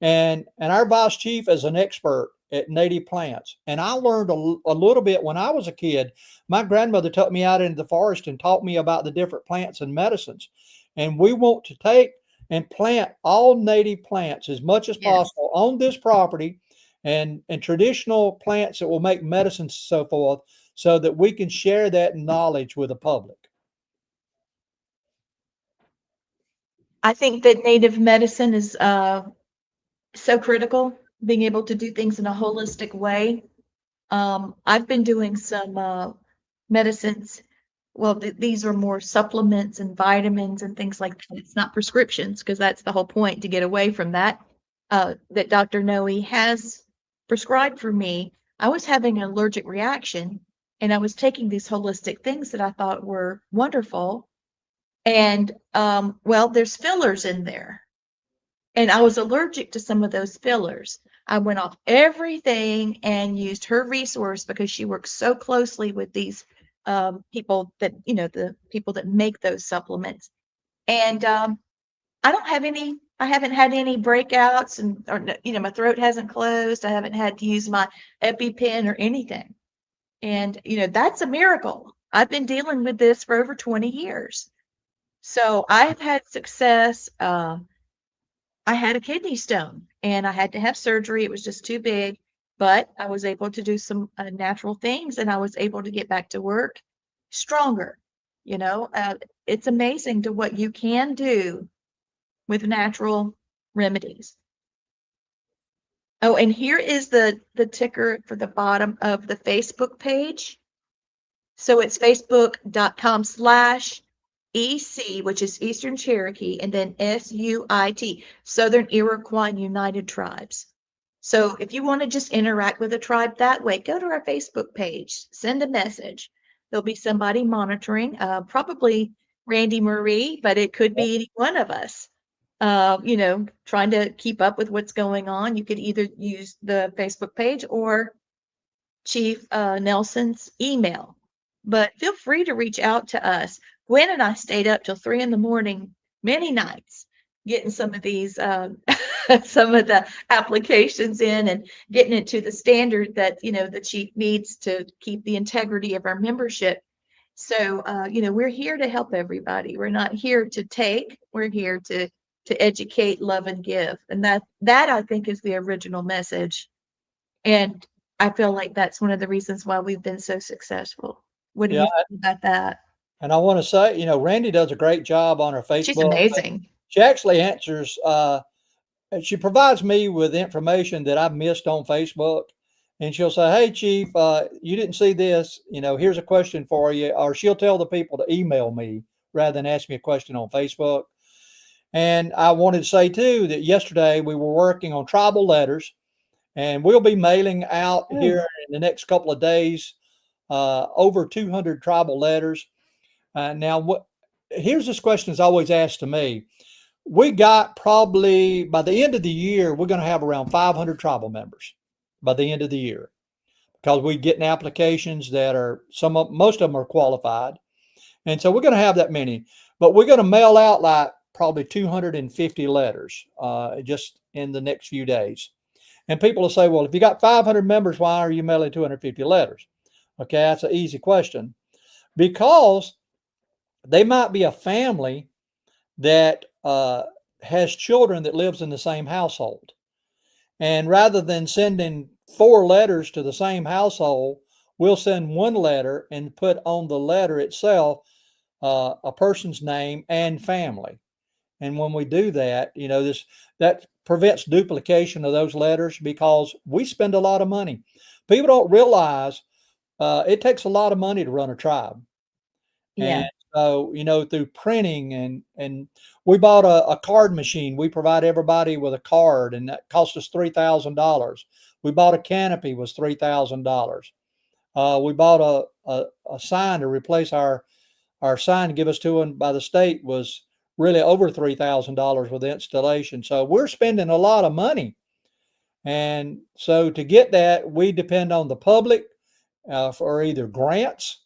And our vice chief is an expert at native plants. And I learned a little bit when I was a kid. My grandmother took me out into the forest and taught me about the different plants and medicines. And we want to take and plant all native plants as much as Yes. possible on this property, and traditional plants that will make medicines and so forth, so that we can share that knowledge with the public. I think that native medicine is so critical, being able to do things in a holistic way. I've been doing some medicines. Well, these are more supplements and vitamins and things like that. It's not prescriptions because that's the whole point to get away from that. That Dr. Noe has prescribed for me. I was having an allergic reaction and I was taking these holistic things that I thought were wonderful. And well, there's fillers in there. And I was allergic to some of those fillers. I went off everything and used her resource because she works so closely with these people that, the people that make those supplements. And I haven't had any breakouts and, or, my throat hasn't closed. I haven't had to use my EpiPen or anything. And, that's a miracle. I've been dealing with this for over 20 years. So I've had success. I had a kidney stone and I had to have surgery. It was just too big, but I was able to do some natural things and I was able to get back to work stronger. You know, uh, it's amazing to what you can do with natural remedies. Oh, and here is the ticker for the bottom of the Facebook page. So it's facebook.com/EC, which is Eastern Cherokee, and then SUIT, Southern Iroquois United Tribes. So if you want to just interact with a tribe that way, go to our Facebook page, send a message. There'll be somebody monitoring, probably Randy Marie, but it could be any one of us. Trying to keep up with what's going on. You could either use the Facebook page or Chief Nelson's email. But feel free to reach out to us. Gwen and I stayed up till 3 in the morning many nights getting some of these some of the applications in and getting it to the standard that the chief needs to keep the integrity of our membership. So we're here to help everybody. We're not here to take. We're here to educate, love, and give. And that I think is the original message. And I feel like that's one of the reasons why we've been so successful. What do Yeah, you think about that? and I want to say, Randy does a great job on her She's Facebook. amazing. She actually answers. She provides me with information that I've missed on Facebook, and she'll say, "Hey, Chief, you didn't see this. Here's a question for you," or she'll tell the people to email me rather than ask me a question on Facebook. And I wanted to say too that yesterday we were working on tribal letters, and we'll be mailing out Oh, here in the next couple of days over 200 tribal letters. Now, here's this question is always asked to me. We got probably by the end of the year, we're going to have around 500 tribal members by the end of the year because we're getting applications that are most of them are qualified. And so we're going to have that many, but we're going to mail out like probably 250 letters just in the next few days. And people will say, well, if you got 500 members, why are you mailing 250 letters? Okay, that's an easy question. Because they might be a family that has children that lives in the same household. And rather than sending 4 letters to the same household, we'll send 1 letter and put on the letter itself a person's name and family. And when we do that, that prevents duplication of those letters because we spend a lot of money. People don't realize it takes a lot of money to run a tribe. yeah. And so, through printing and we bought a card machine. We provide everybody with a card, and that cost us $3,000. We bought a canopy, was $3,000. We bought a sign to replace our sign to give us to one by the state was really over $3,000 with the installation. So we're spending a lot of money. And so to get that, we depend on the public for either grants.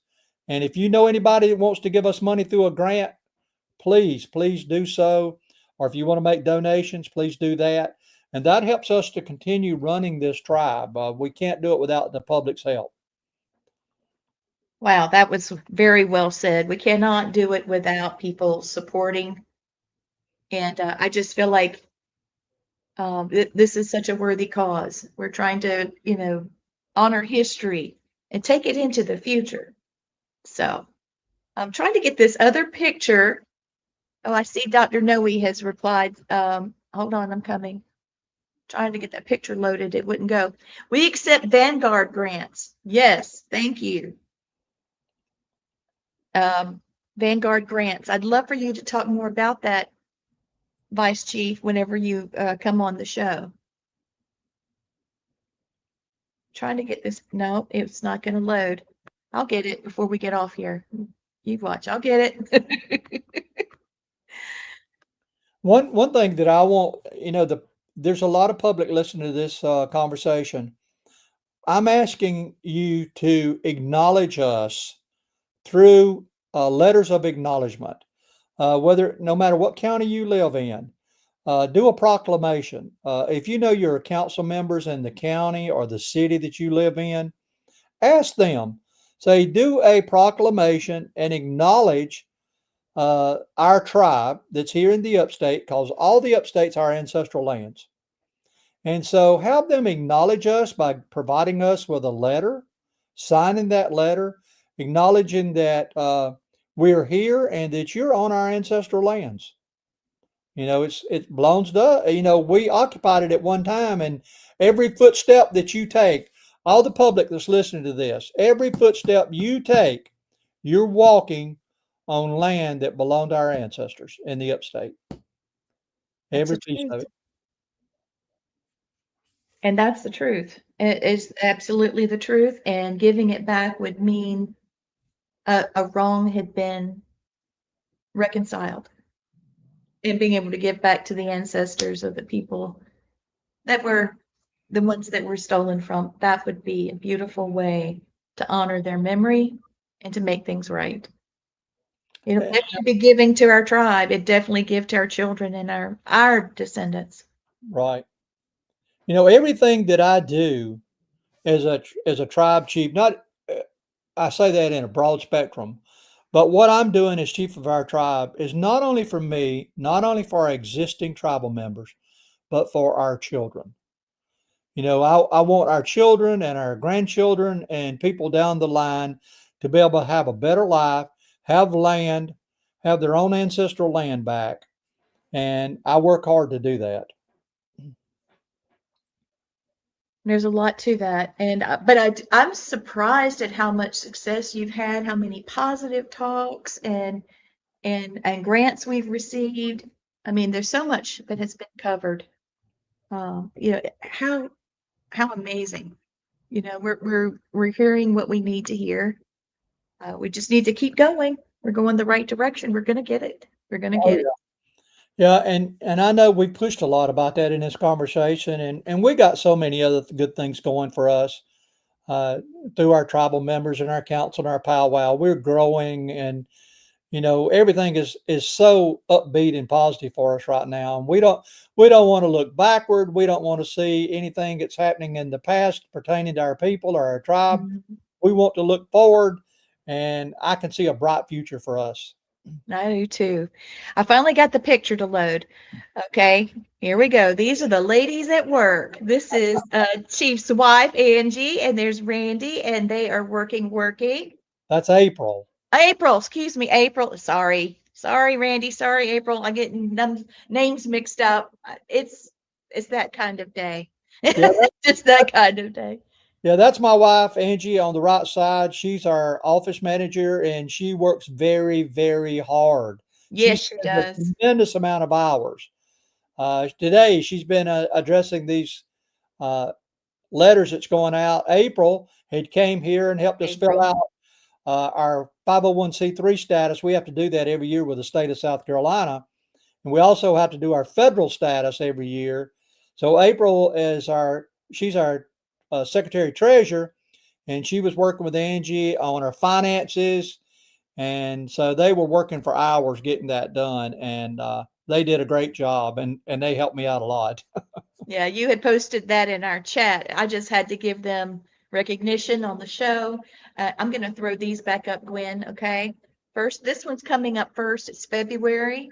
And if you know anybody that wants to give us money through a grant, please do so. Or if you want to make donations, please do that. And that helps us to continue running this tribe. We can't do it without the public's help. Wow, that was very well said. We cannot do it without people supporting. And I just feel like this is such a worthy cause. We're trying to, honor history and take it into the future. So I'm trying to get this other picture. Oh, I see Dr. Noe has replied. Hold on, I'm coming. Trying to get that picture loaded. It wouldn't go. We accept Vanguard grants. Yes, thank you. Vanguard grants. I'd love for you to talk more about that, Vice Chief, whenever you come on the show. Trying to get this. No, it's not going to load. I'll get it before we get off here. You watch. I'll get it. One thing that I want, there's a lot of public listening to this conversation. I'm asking you to acknowledge us through letters of acknowledgement, whether no matter what county you live in, do a proclamation. If you know your council members in the county or the city that you live in, ask them. Say, do a proclamation and acknowledge our tribe that's here in the upstate, because all the upstates are ancestral lands. And so have them acknowledge us by providing us with a letter, signing that letter, acknowledging that we're here and that you're on our ancestral lands. It belongs to us. We occupied it at one time, and every footstep that you take, all the public that's listening to this, every footstep you take, you're walking on land that belonged to our ancestors in the upstate. That's the Every piece truth. of it. And that's the truth. It is absolutely the truth. And giving it back would mean a wrong had been reconciled. And being able to give back to the ancestors of the people that were the ones that were stolen from, that would be a beautiful way to honor their memory and to make things right. It'll Eh, definitely be giving to our tribe. It definitely give to our children and our descendants. Right. Everything that I do as a tribe chief, not I say that in a broad spectrum, but what I'm doing as chief of our tribe is not only for me, not only for our existing tribal members, but for our children. I want our children and our grandchildren and people down the line to be able to have a better life, have land, have their own ancestral land back. And I work hard to do that. There's a lot to that, and I'm surprised at how much success you've had, how many positive talks and grants we've received. I mean, there's so much that has been covered. How amazing. We're hearing what we need to hear. We just need to keep going. We're going the right direction. We're gonna get it. We're gonna Oh get it. yeah. Yeah, and I know we pushed a lot about that in this conversation, and we got so many other good things going for us uh, through our tribal members and our council and our powwow. We're growing, and everything is so upbeat and positive for us right now. And we don't want to look backward. We don't want to see anything that's happening in the past pertaining to our people or our tribe. Mhm. We want to look forward, and I can see a bright future for us. I do too. I finally got the picture to load. Okay, here we go. These are the ladies at work. This is Chief's wife, Angie, and there's Randy, and they are working. That's April. April, excuse me, April. Sorry, Randy. Sorry, April. I'm getting them names mixed up. It's that kind of day. Yeah, Just that kind of day. yeah, that's my wife, Angie, on the right side. She's our office manager, and she works very, very hard. She Yes, she spends a does. tremendous amount of hours. Today, she's been addressing these uh, letters that's going out. April had came here and helped us fill April. out our 501c3 status. We have to do that every year with the state of South Carolina, and we also have to do our federal status every year. So April is she's our secretary treasurer, and she was working with Angie on her finances, and so they were working for hours getting that done, and they did a great job, and they helped me out a lot. Yeah, you had posted that in our chat. I just had to give them recognition on the show. I'm going to throw these back up, Gwen. Okay. First, this one's coming up first. It's February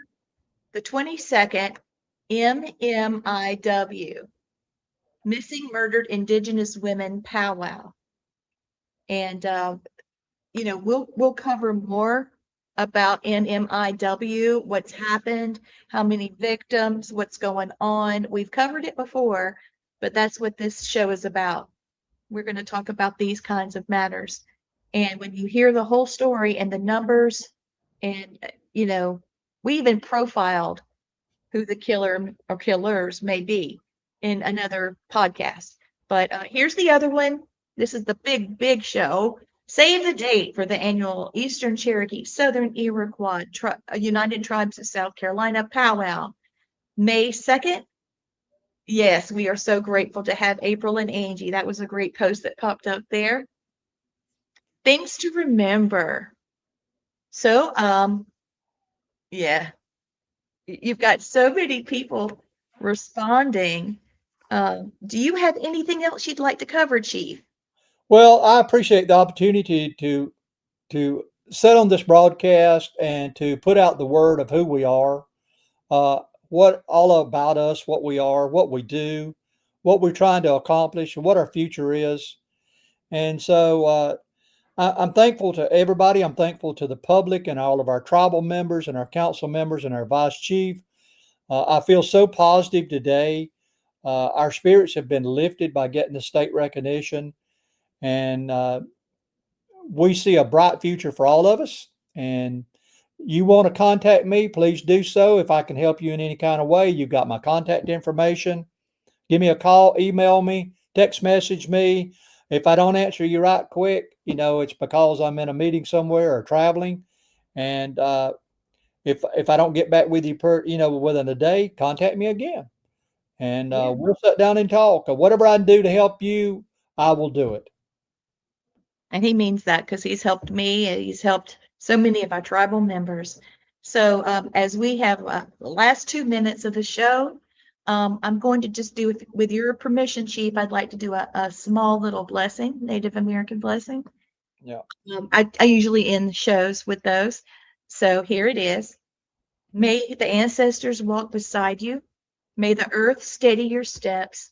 the 22nd, MMIW, Missing Murdered Indigenous Women Powwow. And we'll cover more about NMIW, what's happened, how many victims, what's going on. We've covered it before, but that's what this show is about. We're going to talk about these kinds of matters. And when you hear the whole story and the numbers, and we even profiled who the killer or killers may be in another podcast. But here's the other one. This is the big, big show. Save the date for the annual Eastern Cherokee Southern Iroquois United Tribes of South Carolina powwow, May 2nd. Yes, we are so grateful to have April and Angie. That was a great post that popped up there. Things to remember. So, yeah, you've got so many people responding. Do you have anything else you'd like to cover, Chief? Well, I appreciate the opportunity to sit on this broadcast and to put out the word of who we are, uh, what all about us, what we are, what we do, what we're trying to accomplish, and what our future is. And so I'm thankful to everybody. I'm thankful to the public and all of our tribal members and our council members and our vice chief. I feel so positive today. Our spirits have been lifted by getting the state recognition, and we see a bright future for all of us. And you want to contact me, please do so. If I can help you in any kind of way, you've got my contact information. Give me a call, email me, text message me. If I don't answer you right quick, it's because I'm in a meeting somewhere or traveling. And if I don't get back with you within a day, contact me again, and Yeah. we'll sit down and talk. Whatever I can do to help you, I will do it. And he means that because he's helped me and he's helped so many of our tribal members. So as we have the last 2 minutes of the show, I'm going to just do, with your permission, Chief, I'd like to do a small little blessing, Native American blessing. Yeah. I usually end shows with those. So here it is. May the ancestors walk beside you. May the earth steady your steps.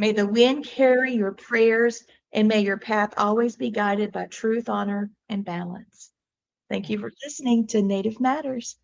May the wind carry your prayers, and may your path always be guided by truth, honor, and balance. Thank you for listening to Native Matters.